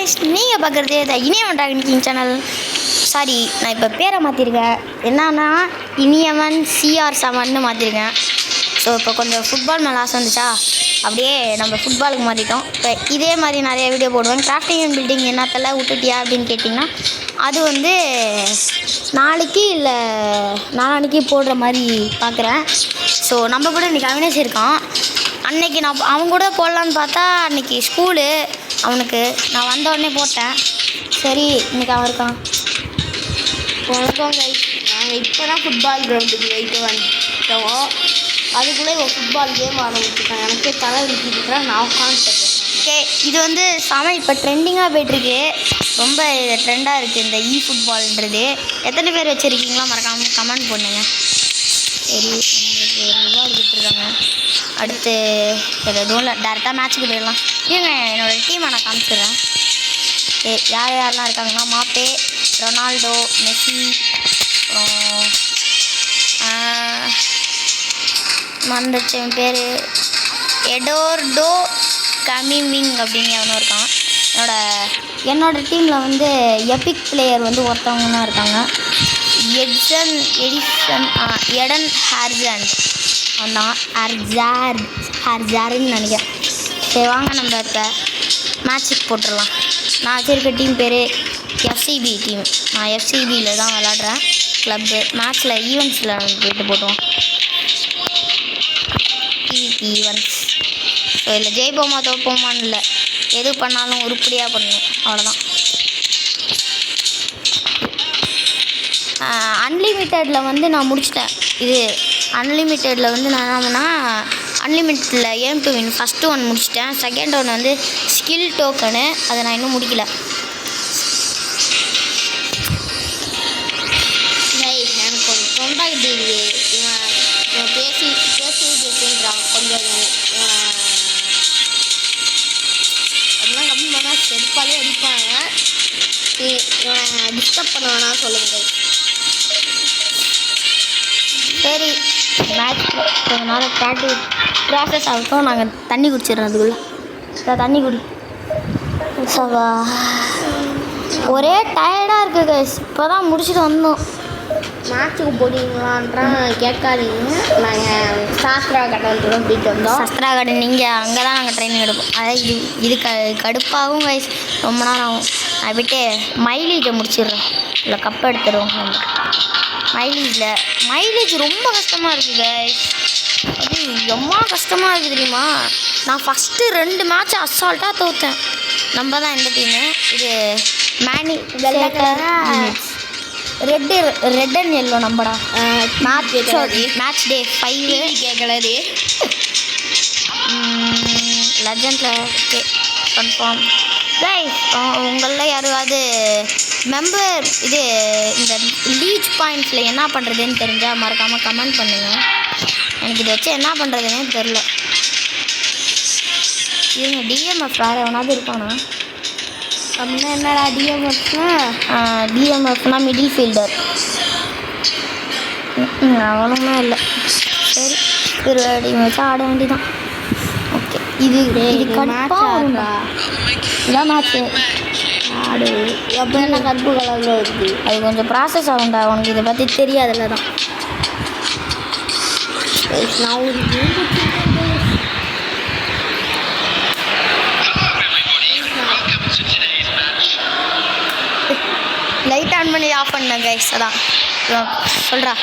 guys, நீங்கள் பார்க்குறது த இனியவன் dragon king channel. Sorry, நான் இப்போ பேரை மாற்றிருக்கேன். என்னன்னா இனியவன் CR7ன்னு மாற்றிருக்கேன். ஸோ இப்போ கொஞ்சம் ஃபுட்பால் மேலே ஆசை வந்துச்சா, அப்படியே நம்ம ஃபுட்பாலுக்கு மாற்றிட்டோம். இப்போ இதே மாதிரி நிறைய வீடியோ போடுவேன். கிராஃப்டிங் அண்ட் பில்டிங் என்னத்தெல்லாம் விட்டுட்டியா அப்படின்னு கேட்டிங்கன்னா, அது வந்து நாளைக்கு இல்லை நாளான்னைக்கு போடுற மாதிரி பார்க்குறேன். ஸோ நம்ம கூட இன்றைக்கி அவினேஷ் இருக்கான். அன்றைக்கி நான் அவன் கூட போடலான்னு பார்த்தா அன்றைக்கி ஸ்கூலு அவனுக்கு. நான் வந்த உடனே போட்டேன். சரி, இன்றைக்கி அவன் இருக்கான். வணக்கம் கைஸ், நாங்கள் இப்போ தான் ஃபுட்பால் கிரவுண்டுக்கு போயிட்டு வந்துட்டோம். அதுக்குள்ளே ஒரு ஃபுட்பால் கேம் ஆரம்பிச்சுருக்கேன். எனக்கே தலை விட்டுருக்கிறேன். நான் உட்காந்துட்டேன். ஓகே, இது வந்து இப்போ ட்ரெண்டிங்காக போய்ட்டுருக்கு. ரொம்ப ட்ரெண்டாக இருக்குது இந்த ஃபுட்பால்ன்றது. எத்தனை பேர் வச்சுருக்கீங்களா மறக்காமல் கமெண்ட் பண்ணுங்க. சரி, நம்மளுக்கு ரிவார்டு கொடுத்துருக்காங்க. அடுத்து எதுவும் இல்லை, டேரெக்டாக மேட்ச்சுக்கு போயிடலாம். இருங்க, என்னோடய டீமை நான் காமிச்சிடுறேன். யார் யாரெல்லாம் இருக்காங்கன்னா, மாப்பே, ரொனால்டோ, மெஸ்ஸி, அப்புறம் மறந்துச்சு என் பேர், எடோர்டோ கமிமிங் அப்படின்னு எவனும் இருக்கான். என்னோடய டீமில் வந்து எபிக் பிளேயர் வந்து ஒருத்தவங்க தான் இருக்காங்க. எடன் ஹார்ஜண்ட் அவன் ஹார்ஜாருன்னு நினைக்கிறேன். சரி வாங்க, நம்ம இப்போ மேட்ச்சுக்கு போட்டுடலாம். நான் வச்சுருக்க டீம் பேர் FCB டீம். நான் FCBயில் தான் விளாட்றேன். கிளப்பு மேட்ச்சில் ஈவெண்ட்ஸில் போய்ட்டு போட்டோம். ஈவெண்ட்ஸ். ஸோ இதில் ஜெயிப்போமா தோப்போமான்னு இல்லை, எது பண்ணாலும் உருப்படியாக பண்ணணும், அவ்வளோதான். அன்லிமிட்டடில் வந்து நான் முடிச்சிட்டேன். இது அன்லிமிட்டடில் வந்து நான் என்ன பண்ணால், அன்லிமிட்டடில் ஏம் டு வின் ஃபஸ்ட்டு ஒன் முடிச்சிட்டேன். செகண்ட் ஒன் வந்து ஸ்கில் டோக்கனு, அதை நான் இன்னும் முடிக்கல. எனக்கு கொஞ்சம் தொண்டாகிட்டு இவன் பேசுன்றான். கொஞ்சம் அதெல்லாம் கம்மி பண்ணால் செருப்பாலே அடிப்பாங்க. இவனை டிஸ்டர்ப் பண்ண வேணாம் சொல்லுங்கள். சரி, மேட்ச் கொஞ்ச நேரம் ப்ராசஸ் ஆகட்டும். நாங்கள் தண்ணி குடிச்சிடுறோம். அதுக்குள்ளே தண்ணி குடி. சவா ஒரே டயர்டாக இருக்குது கைஸ். இப்போ தான் முடிச்சுட்டு வந்தோம். மேட்ச்சுக்கு போடுவீங்களான்றான் கேட்காதீங்க. நாங்கள் சாஸ்திரா கடல் போயிட்டு வந்தோம். சாஸ்திரா கடல் நீங்கள் அங்கே தான் நாங்கள் ட்ரைனிங் எடுப்போம். அதாவது இது கடுப்பாகும் கைஸ், ரொம்ப நேரம் ஆகும். நான் விட்டு மைலேஜை முடிச்சிடுறேன், இல்லை கப் எடுத்துடுவோம். நம்ம மைலேஜ் ரொம்ப கஷ்டமாக இருக்குது கைஸ். அது ரொம்ப கஷ்டமாக இருக்குது தெரியுமா. நான் ஃபஸ்ட்டு 2 மேட்ச் அசால்ட்டாக தோற்றேன். நம்ம தான் இந்த டீமு. இது ரெட் அண்ட் எல்லோ நம்படா. மேட்ச் டே 5 கேட்கலது லெஜண்டில். Okay, confirm guys. உங்களில் யாராவது மெம்பர் இது இந்த லீச் பாயிண்ட்ஸில் என்ன பண்ணுறதுன்னு தெரிஞ்சால் மறக்காமல் கமெண்ட் பண்ணுங்கள். எனக்கு இதை வச்சு என்ன பண்ணுறதுன்னே தெரில. இவங்க DMF வேறு எவனாவது இருக்கானா? அப்படின்னா என்னடா DMFனா மிடில் ஃபீல்டர். அவனுமே இல்லை. சரி, திருவாடி வச்சா ஆட வேண்டிதான். ஓகே, இது கடுப்பாக இதான் மேட்ச்சு ஆடு. எப்போ என்ன கருப்பு கலரில் வருது, அது கொஞ்சம் ப்ராசஸ் ஆகும்டா. உனக்கு இதை பற்றி தெரியாதுல்ல தான். நான் ஒரு லைட் ஆன் பண்ணி ஆஃப் பண்ணேன் கைஸ். அதான் சொல்கிறா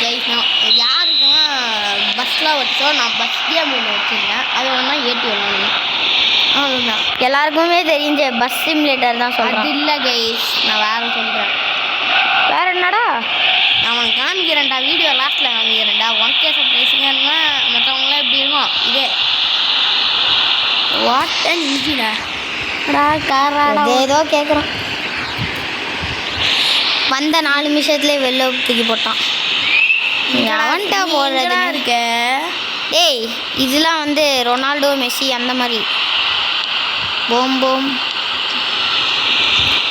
கைஸ். நான் யாருக்குன்னா பஸ்ஸில் வச்சோம். நான் பஸ் கேம் ஒன்று வச்சுருக்கேன். அது ஒன்றா ஏற்றி வரணும். அவ்வளோதான். எல்லாருக்குமே தெரிஞ்ச பஸ் சிமுலேட்டர் தான் சொல்கிறேன். அது இல்லை கைஸ், நான் வேறு சொல்கிறேன். வேறு என்னடா? அவன் காமிக்கிறேன்டா, வீடியோ லாஸ்ட்டில் காமிக்கிறேன்டா. 1K சப்ஸ்கிரைபர்ஸ்னா மற்றவங்களாம் எப்படி இருக்கும். இதே வாட் அண்ட் இன்ஜினா காராடா ஏதோ கேட்குறான். வந்த 4 நிமிஷத்துலேயே வெளில தூக்கி போட்டான். அவன்கிட்ட போடுறது இருக்க. டேய், இதெல்லாம் வந்து ரொனால்டோ, மெஸ்ஸி அந்த மாதிரி. போம்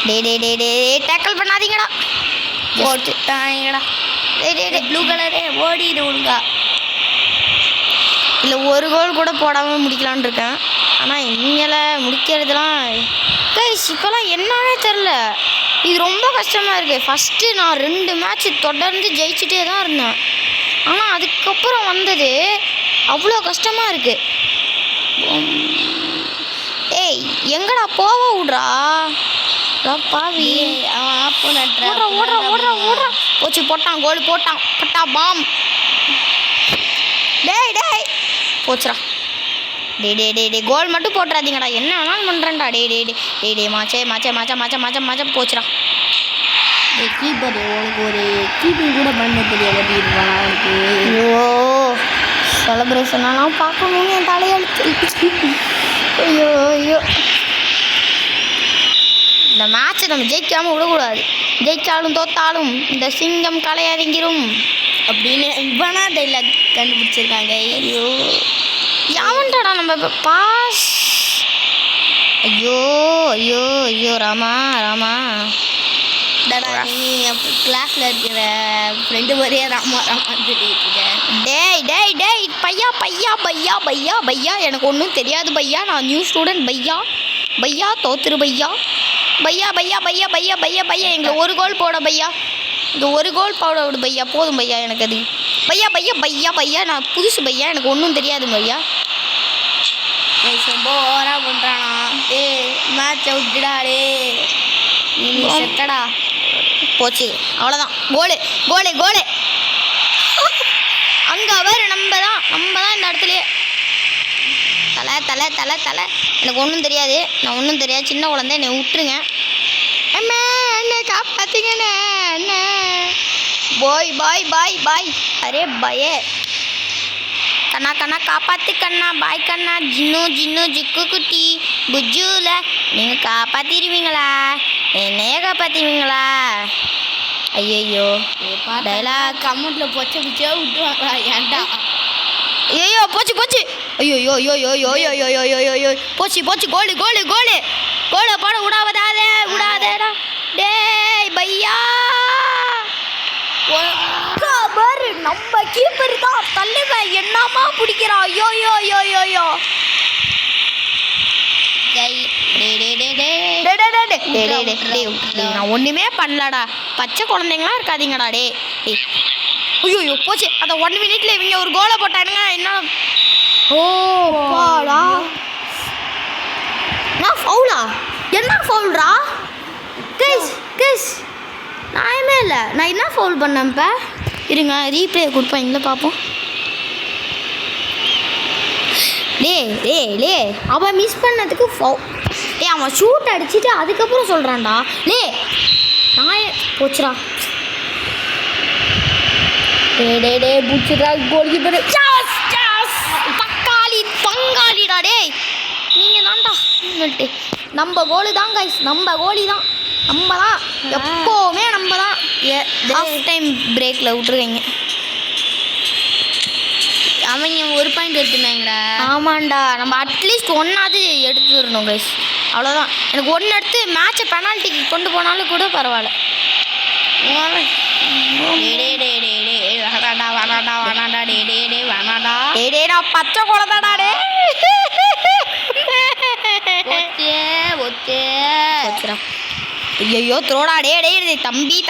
டே டேக்கிள் பண்ணாதீங்கடா. போட்டுட்டாங்கடா. ப்ளூ கலரே ஓடிடு ஒழுங்கா. இல்லை, ஒரு கோல் கூட போடாமல் முடிக்கலான்னு இருக்கேன். ஆனால் இங்கே முடிக்கிறதுலாம் கைஸ் இப்போலாம் என்னன்னே தெரில. இது ரொம்ப கஷ்டமாக இருக்குது. ஃபஸ்ட்டு நான் 2 மேட்ச் தொடர்ந்து ஜெயிச்சுட்டே தான் இருந்தேன். ஆனால் அதுக்கப்புறம் வந்தது அவ்வளோ கஷ்டமாக இருக்குது. ஏய் எங்கடா போக விட்றா பாவி. அவன் ஆப்போனட் ஓடுறா போச்சு. போட்டான் கோல் போட்டான். பட்டா பாம். டேய் போச்சுடா. டே கோல் மட்டும் போட்டுறாதீங்கடா. என்ன வேணாலும் பண்ணுறேன்டா. டே மாச்சே போச்சுடா. கீப்பர் உனக்கு ஒரு கீப்பிங் கூட பண்ண தெரியாது அப்படின்றான் அவனுக்கு. ஐயோ செலப்ரேஷனெல்லாம் பார்க்கணும்னு என் தலையெழுத்து. ஐயோ இந்த மேட்ச்சை நம்ம ஜெயிக்காமல் விடக்கூடாது. ஜெயிச்சாலும் தோத்தாலும் இந்த சிங்கம் கலையறிஞ்சிரும் அப்படின்னு இவனா டைலாக் கண்டுபிடிச்சிருக்காங்க. ஐயோ யாவன்டாடா நம்ம இப்போ பாஸ். ஐயோ ராமா டடா நீ கிளாஸில் இருக்கிற ஃப்ரெண்டு ஒரே ராமான்னு சொல்லிட்டு இருக்கேன். டேய் பையா எனக்கு ஒன்றும் தெரியாது பையா. நான் நியூ ஸ்டூடெண்ட் பையா தோத்துரு பையா எங்களை ஒரு கோல் போட பையா. இந்த ஒரு கோல் போட விடு பையா. போதும் பையா எனக்கு அது. பையா நான் புதுசு பையா. எனக்கு ஒன்றும் தெரியாது பையா. ரொம்ப ஓவராக பண்ணுறானா. மேட்சை விட்டுடாடே நீ செத்தடா. போச்சு அவ்வளோதான். கோலு அங்கே அவர் நம்ம தான் இந்த இடத்துலையே. தலை எனக்கு ஒன்றும் தெரியாது. நான் ஒன்றும் தெரியாது. சின்ன குழந்தை என்னை விட்டுருங்க. அம்மா என்னை காப்பாற்றிங்கண்ணே அண்ணே. பாய் அரே பயே கண்ணா காப்பாற்று கண்ணா. பாய் கண்ணா. ஜின்னு ஜிக்கு குட்டி புஜ்ஜூல நீங்கள் காப்பாற்றிடுவீங்களா? என்னையே காப்பாற்றிடுவீங்களா? ஐயோ டைலாக் கமெண்ட்ல பொச்சை விட்டுவாங்களா ஏன்டா? ஐயோ போச்சு. ஐயோ போச்சு. கோலு போட விடாதேடா. டேய் பையா பாரு நம்ம கீப்பர் தான் தள்ளுவேன். என்னமா பிடிக்கிறா. ஐயோ நான் ஒன்றுமே பண்ணலடா. பச்சை குழந்தைங்களாம் இருக்காதீங்கடா. டே ஐயோ போச்சு. அந்த 1 மினிட்ல இவங்க ஒரு கோலை போட்டானுங்க. என்ன பாடா நான் ஃபவுலா? என்ன ஃபவுல்ரா? கைஸ் நாயமே இல்லை. நான் என்ன ஃபவுல் பண்ணேன் இப்போ? இருங்க ரீப்ளே கொடுப்பாங்களே பார்ப்போம். லே அவன் மிஸ் பண்ணதுக்கு அவன் ஷூட் அடிச்சுட்டு அதுக்கப்புறம் சொல்கிறான்டா. நான் போச்சுடா. டே பூச்சுடா. கோல் கீப்பர் பங்காளிடா. நீங்கள் தான்டா நம்ம கோலி தான் கைஸ். நம்ம கோலி தான். நம்ம தான் எப்போவுமே நம்ம தான். ஹாஃப் டைம் பிரேக்கில் விட்டுருக்கீங்க. அவங்க ஒரு பாயிண்ட் எடுத்துனாங்கடா. ஆமாண்டா. நம்ம அட்லீஸ்ட் ஒன்றாவது எடுத்துடணும் கைஸ். அவ்வளோதான். எனக்கு 1 எடுத்து மேட்சை பெனால்ட்டிக்கு கொண்டு போனாலும் கூட பரவாயில்ல. வேணாடா பச்சை குழந்தாடா. ஐயோ த்ரோடா. தம்பி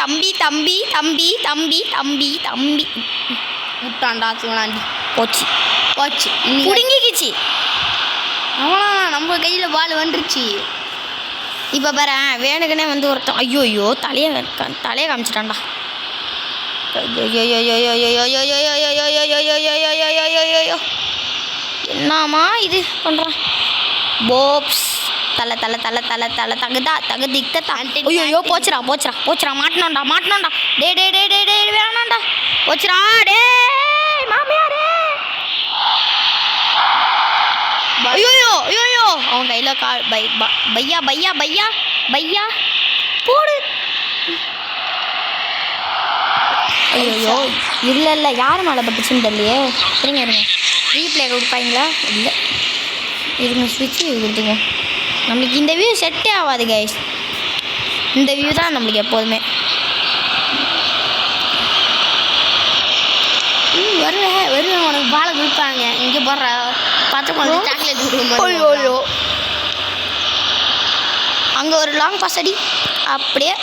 விட்டான்டா சிவனாண்டி. போச்சு இன்னைக்கு புடுங்கிக்கிச்சு. அவ்வளோ நம்ம கையில் பால் வந்துருச்சு. இப்போ பாரு வேணுக்குன்னே வந்து ஒருத்தன் ஐயோ தலையை காமிச்சிட்டான்டா. என்னம்மா இது பண்ணுறான்? போப்ஸ் தலை தகுதிக்க ஐயோ போச்சுடா. மாட்டணும்டா. டே வேணாம்டா. போச்சுடா. டே மாமியாரே. ஐயோ அவன் கையில் பையா போடு. ஐயோ இல்லை யார் மேலே பட்டுச்சுன்னு தெரியலையே. இருங்க ரீப்ளே கொடுப்பாங்களா? இல்லை இருங்க ஸ்விட்ச் கொடுத்துங்க. நம்மளுக்கு இந்த வியூ செட்டே ஆகாது கைஸ். இந்த வியூ தான் நம்மளுக்கு எப்போதுமே. வருவேன் உனக்கு பாலை கொடுப்பாங்க. இங்கே போடுற பச்சை குழந்தை சாக்லேட் கொடுக்கும். ஐயோ அங்கே ஒரு லாங் பாஸ் அடி. அப்படியே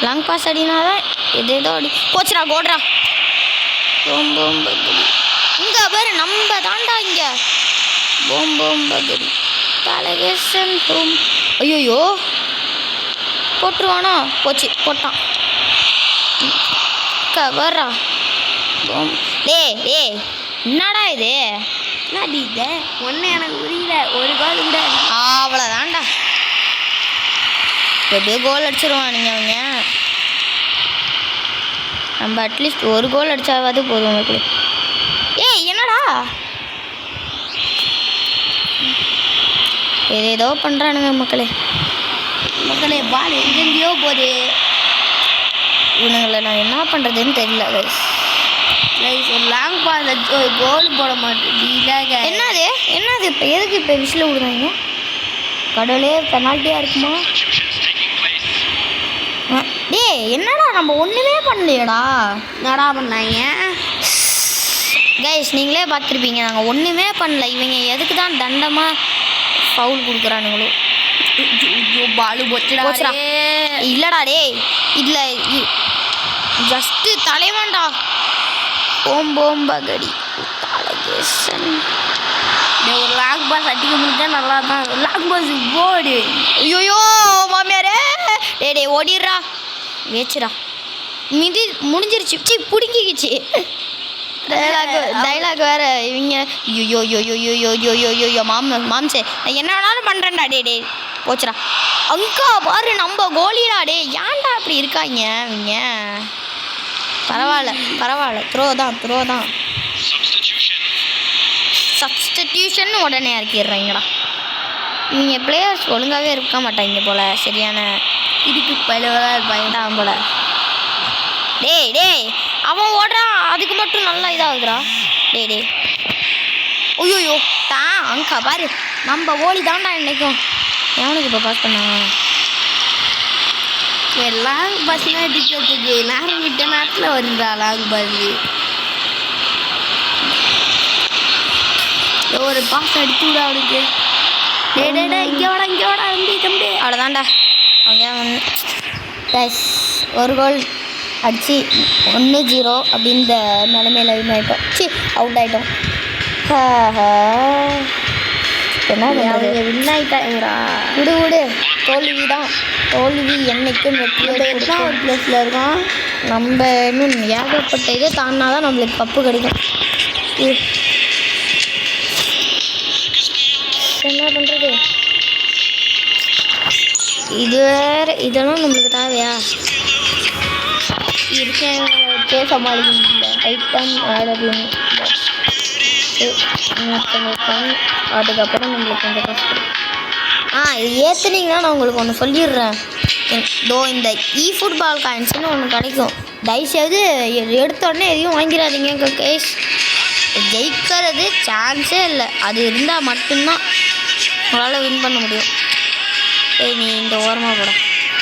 லாங் பாஸ் அடினா தான் ஏதோ அடி போச்சுடா. கோட்ரா போம் பகடி. இங்கே பாரு நம்ம தாண்டா இங்கே போம் பகடி தலகேசன் போம். ஐயோயோ போட்டுருவானோ. போச்சு போட்டான். வர்றா டே என்னடா இது? என்னடி இது ஒன்று எனக்கு புரியல. ஒரு கோல் கூட அவ்வளோதான்டா. எப்படியோ கோல் அடிச்சிருவானுங்க அவங்க. நம்ம அட்லீஸ்ட் ஒரு கோல் அடிச்சாவது போதும் உங்களுக்கு. ஏய் என்னடா ஏதேதோ பண்ணுறானுங்க மக்களே. பால் எங்கெங்கேயோ போகுது. இவனுங்களை நான் என்ன பண்ணுறதுன்னு தெரியல கைஸ். ஒரு லாங் பால் ஒரு கோல் போட மாட்டேன். என்னது இப்போ எதுக்கு இப்போ விசில் விடுறாங்க? கடவுளே பெனால்ட்டியாக இருக்குமா? டேய் என்னடா நம்ம ஒன்றுமே பண்ணலையடா. என்னடா பண்ணாங்க கைஸ்? நீங்களே பார்த்துருப்பீங்க, நாங்கள் ஒன்றுமே பண்ணல. இவங்க எதுக்கு தான் தண்டமாக ஃபவுல் கொடுக்குறானுங்களோ. பாலு போச்சுடா. இல்லைடா டேய், இதில் ஜஸ்ட்டு தலைவன்டா. போம் பகடி தலகேசன். ஒரு லாங் பாஸ் அடிக்க முடிஞ்சா நல்லா தான். லாங் பாஸ் போடு. ஐயோயோ மாமியாரே. டே ஓடிடுறா வேச்சுடா. முடிஞ்சிருச்சு. சி பிடிங்கிக்கிச்சு. டைலாக் வேற இவங்க. ஐயோ மாம்சே நான் என்ன வேணாலும் பண்ணுறேன்டா. டே போச்சுடா. அங்கா பாரு நம்ம கோலிடா. டே ஏன்டா அப்படி இருக்காங்க இவங்க? பரவாயில்ல த்ரோ தான். சப்ஸ்டிடியூஷன் உடனே இறக்கிடுறாங்கடா. இவங்க பிளேயர்ஸ் ஒழுங்காகவே இருக்க மாட்டாங்க போல். சரியான இதுக்கு பயன்டாம் போல். டேய் அவன் ஓடுறான், அதுக்கு மட்டும் நல்லா இதாகுதுடா. டே ஐயோயோ அங்கா பாரு நம்ம ஓலி தான்டா இன்னைக்கும். எவனுக்கு இப்போ பாஸ் பண்ணாங்க? லாங் பஸ்னா அடிக்கிறதுக்கு நேரம் விட்ட நேரத்தில் வருதா லாங் பஸ். ஒரு பாஸ் அடிச்சு விட அவனுக்கு. இங்கே வாடா தம்பி. அவ்வளோதான்டா. அவங்க கைஸ் ஒரு கோல் அடிச்சு 1-0 அப்படின்ற நிலைமையில் வின் ஆகிட்டோம். அவுட் ஆகிட்டோம். என்ன பண்ணுறது? வின் ஆகிட்டாங்கடா. விடு தோல்வி என்னைக்கும் வெற்றி தான் ஒரு ப்ளஸில் இருக்கோம். நம்ம இன்னும் ஏகப்பட்ட இது தாண்டினா தான் நம்மளுக்கு கப்பு கிடைக்கும். என்ன பண்ணுறது? இது வேறு இதெல்லாம் நம்மளுக்கு தேவையா? இருக்கே சமாளிக்க முடியல. ஐட்டம் அதுக்கப்புறம் நம்மளுக்கு கொஞ்சம் கஷ்டம். இது ஏற்றுனீங்கன்னா நான் உங்களுக்கு ஒன்று சொல்லிடுறேன். இந்த ஃபுட்பால் காயின்ஸ்னு ஒன்று கிடைக்கும். தயவுசெய்து எடுத்தோடனே எதையும் வாங்கிடாதீங்க கைஸ். ஜெயிக்கிறது சான்ஸே இல்லை. அது இருந்தால் மட்டும்தான் உங்களால் வின் பண்ண முடியும். நீ இந்த ஓரமாக போட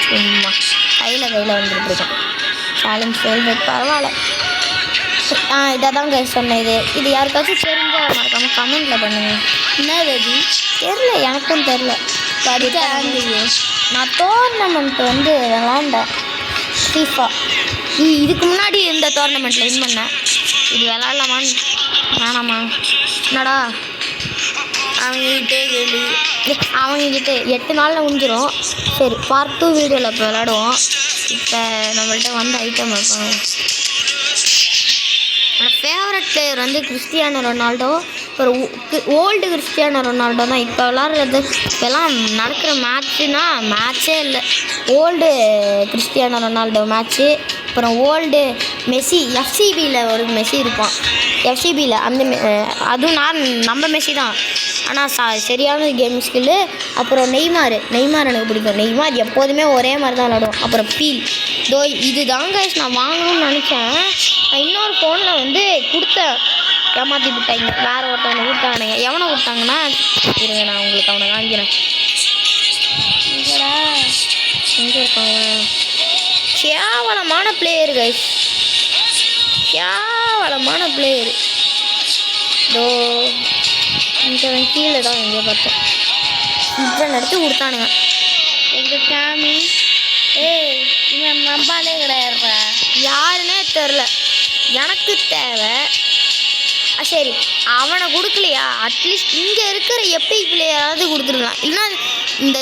சும்மா கையில் வந்துட்டுருக்கேன். சேலஞ்ச் ஃபெயில்பேட் பரவாயில்ல. இதை தான் கைஸ் சொன்னேன். இது யாருக்காச்சும் தெரிஞ்சால் மறக்காமல் கமெண்ட்டில் பண்ணுங்கள். என்னது தெரில, எனக்கும் தெரில. நான் டோர்னமெண்ட் விளாண்டேன் ஃபீஃபா. இதுக்கு முன்னாடி இந்த டோர்னமெண்ட்டில் வின் பண்ணேன். இது விளாட்லாமான்னு வேணாமா? என்னடா அவங்ககிட்ட 8 நாளில் முடிஞ்சிடும். சரி பார்ட் 2 வீடியோவில் இப்போ விளாடுவோம். இப்போ நம்மள்கிட்ட ஐட்டம் வைப்பாங்க. என்னோடய ஃபேவரட் பிளேயர் கிறிஸ்டியானோ ரொனால்டோ. ஒரு ஓல்டு கிறிஸ்டியானோ ரொனால்டோ தான். இப்போ விளாட்றது இப்போலாம் நடக்கிற மேட்ச்சே இல்லை. Old Cristiano Ronaldo match. அப்புறம் ஓல்டு மெஸ்ஸி. எஃப்சிபியில் ஒரு மெஸ்ஸி இருப்பான். எஃப்சிபியில் அதுவும் நம்ம மெஸ்ஸி தான். ஆனால் சரியான கேம் ஸ்கில்லு. அப்புறம் நெய்மார் எனக்கு பிடிக்கும். நெய்மார் எப்போதுமே ஒரே மாதிரி தான் விளாடுவோம். அப்புறம் பீல். இது தாங்க நான் வாங்கணும்னு நினச்சேன். இன்னொரு ஃபோனில் கொடுத்தேன், ஏமாற்றி விட்டாங்க. வேறு ஒருத்தவனை கொடுத்தானுங்க. எவனை கொடுத்தாங்கன்னா இருங்க நான் உங்களுக்கு அவனை வாங்கிறேன். எங்கே இருக்காங்க? கேவலமான பிளேயர் கைஸ், கேவலமான பிளேயர். இங்கே கீழே தான் எங்கேயோ பார்த்தேன். இவன் எடுத்து கொடுத்தானுங்க. எங்கள் காமி ஏய் இவன் நம்பாலே கிடையாதுப்பா. யாருன்னே தெரில. எனக்கு தேவை சரி அவனை கொடுக்கலையா, அட்லீஸ்ட் இங்கே இருக்கிற எப்பிக் பிளேயராவது கொடுத்துருக்கலாம். இல்லைன்னா இந்த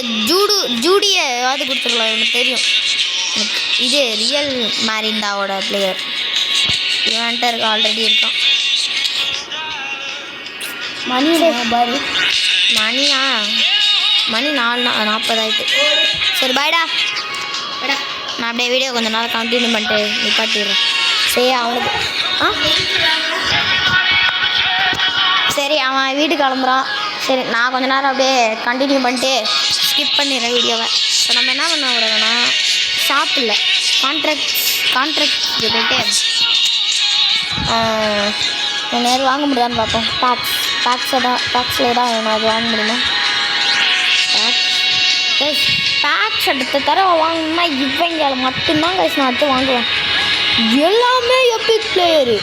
ஜூடியாவது கொடுத்துருக்கலாம். எனக்கு தெரியும் இது ரியல் மேரிண்டாவோட பிளேயர். இவன்ட்ட இருக்க ஆல்ரெடி இருக்கான். மணி பாரு மணி 4:40 ஆயிட்டு. சரி பாய்டா. நான் அப்படியே வீடியோ கொஞ்ச நாள் கண்டினியூ பண்ணிட்டு நிப்பாட்டிடுறேன். சரி அவனுக்கு சரி அவன் வீட்டுக்கு கிளம்புறான். சரி நான் கொஞ்ச நேரம் அப்படியே கண்டினியூ பண்ணிட்டு ஸ்கிப் பண்ணிடுறேன் வீடியோவை. ஸோ நம்ம என்ன பண்ண கூடாதுன்னா ஷாப் இல்லை கான்ட்ராக்ட் போய்ட்டு நேரம் வாங்க முடியாதுன்னு பார்ப்போம். பேக்ஸில் தான் வேணும். அது வாங்க முடியுமா? பேக்ஸ் அடுத்த தடவை வாங்கணும்னா இவங்க மட்டும்தான் கைஸ் நான் அடுத்து வாங்குவேன். எல்லாமே எப்பிக் பிளேயரு.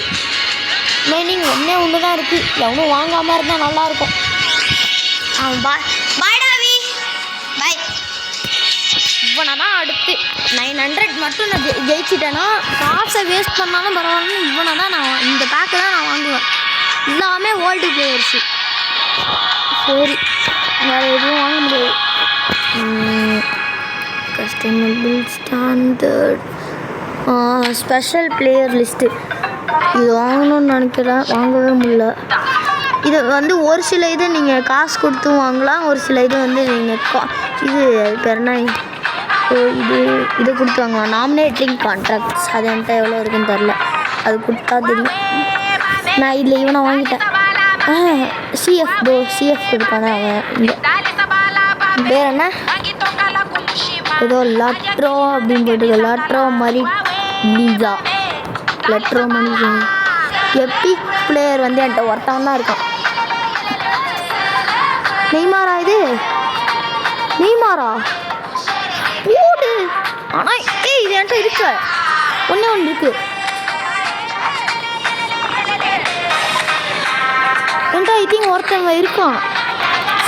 மைனிங் ஒன்று தான் இருக்குது. எவனும் வாங்காமல் இருந்தால் நல்லாயிருக்கும். பாய்டாவி பாய். இவனை தான் அடுத்து 900 மட்டும் நான் ஜெயிச்சிட்டேன்னா காசை வேஸ்ட் பண்ணாலும் பரவாயில்ல. இவனை தான் நான் இந்த பேக்கை தான் நான் வாங்குவேன். எல்லாமே ஓல்டு பிளேயர்ஸு. சரி வேறு எதுவும் வாங்க முடியாது. Customer standard special player list இது வாங்கணும்னு நினைக்கிறேன். வாங்கவே முடியல. இது வந்து ஒரு சில இது நீங்கள் காசு கொடுத்து வாங்கலாம். ஒரு சில இது வந்து நீங்கள் இது பேர் என்ன இது கொடுத்து வாங்கலாம். நாமினேட்டிங் கான்ட்ராக்ட்ஸ் அது என்கிட்ட எவ்வளோ இருக்குன்னு தெரில. அது கொடுத்தா தெரியும். நான் இதில் இவனை வாங்கிட்டேன். சிஎஃப் கொடுத்தானே அவன். இங்கே பேர் என்ன ஏதோ லட்ரோ அப்படின்னு போயிட்டு லட்ரோ மாதிரி லீஸா லெட்ரோ மணி. எப்பிக் பிளேயர் வந்து என்கிட்ட ஒருத்தவன் தான் இருக்கான். நெய்மாரா இது ஓடு. ஆனால் இது என்கிட்ட இருக்கு. ஒன்று இருக்கு என்கிட்ட. ஐ திங்க் ஒருத்தவங்க இருக்கான்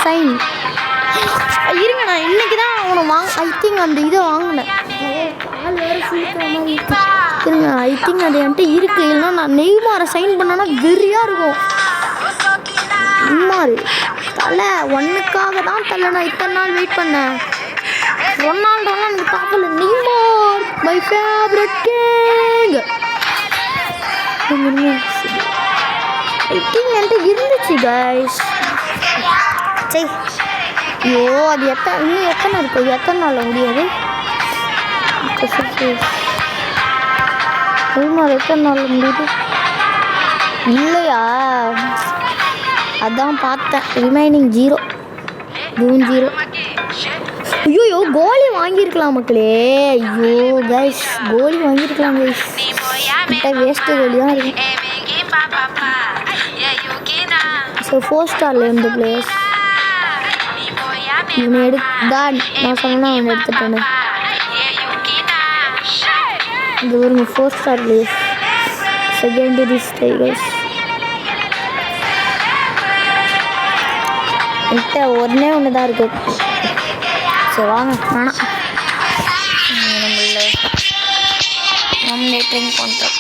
சைன். இருங்க நான் இன்னைக்கு தான் அவனை ஐ திங்க் அந்த இதை வாங்கினேன். கால் வேறு சீக்கிர மாதிரி இருங்க. ஐ திங்க் அது என்கிட்ட இருக்குது. இல்லைன்னா நான் நெய்மாரை சைன் பண்ணேன்னா வெறியாக இருக்கும். நெய்மார் தலை ஒன்றுக்காக தான் நான் இத்தனை நாள் வெயிட் பண்ணேன். ரொனால்டோலாம் எனக்கு பார்க்கல. Neymar my favourite king. I think என்கிட்ட இருந்துச்சு கைஸ். சரி ஐயோ அது இன்னும் எத்தனை இருக்குது? எத்தனை நாளில் முடியாது? நெய்மார் எத்தனை நாளில் முடியுது? இல்லையா அதான் பார்த்தேன். Remaining 0 June 0. ஐயோ கோலி வாங்கியிருக்கலாம் மக்களே. ஐயோ கைஸ் கோலி வாங்கியிருக்கலாம் கைஸ். கிட்ட வேஸ்ட்டு கோலி தான் இருக்கு. ஸோ 4 ஸ்டாரில் இருந்த பிளேயர்ஸ் இவனை தான் நான் சொன்னேன்னா அவனை எடுத்துட்டேன்னு. இது ஒரு 4 ஸ்டார் பிளேயர்ஸ். செகண்டரி ஸ்டைகர்ஸ் என்கிட்ட ஒன்று தான் இருக்குது. சரி வாங்க வேணாம். நம்மள நாமினேட்டிங் கான்ட்ராக்ட்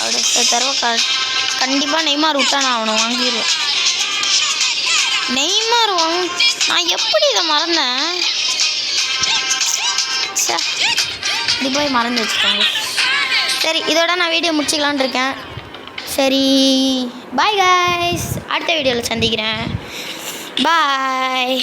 அடுத்த தடவை கண்டிப்பாக நெய்மார் விட்டா நான் அவனை வாங்கிடுவேன். நெய்மார் நான் எப்படி இதை மறந்தேன்? இப்படி போய் மறந்து வச்சுக்கோங்க. சரி இதோட நான் வீடியோ முடிச்சிக்கலான் இருக்கேன். சரி பாய் கைஸ். அடுத்த வீடியோவில் சந்திக்கிறேன். பாய்.